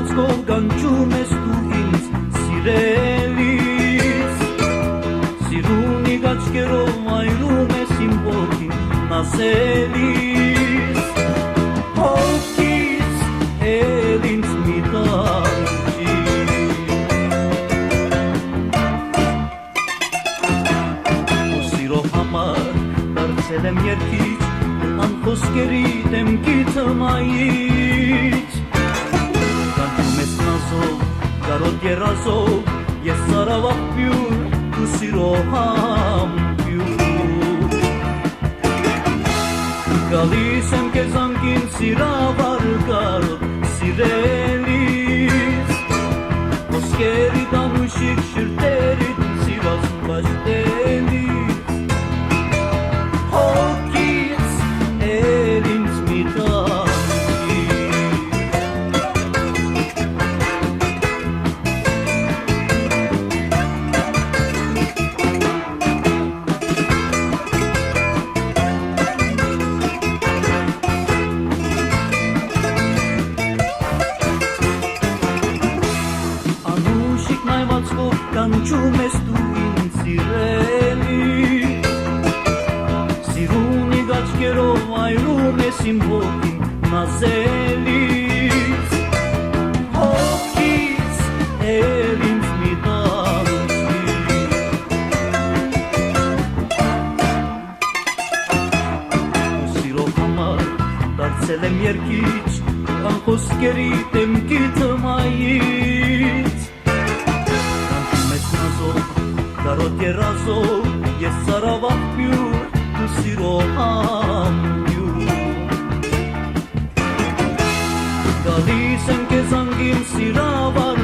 հայացքով կանչում ես դու ինձ սիրելիս Սիրունի գաչկերով այրում ես իմ ոտքին նասելիս Հոգից էլ ինձ մի տանջի Ու սիրո համար դարձել եմ երկիչ Անխոսքերի դեմքի թմայից Կանչում ես նազով, կարոտ երազով Ես սարավ աղբյուր, ու սիրո համբյուր Գալիս եմ կեզ անգին սիրավար կարոտ սիրելիս Խոսքերի դանուշիկ շրտերիտ սիրված բաշտելիս Կանչում ես դու ինձ սիրելի Սիրունի գաչկերով այրում ես իմ ոտքին նազելիս Հոգից էլ ինձ մի տանջի Ու սիրո համար դարձել եմ երկիչ Անխոսքերի դեմքի թմայից Կարոտ երազով, ես սարավ աղբյուր, ու սիրո համբյուր Գալիս եմ կեզ անգին սիրավար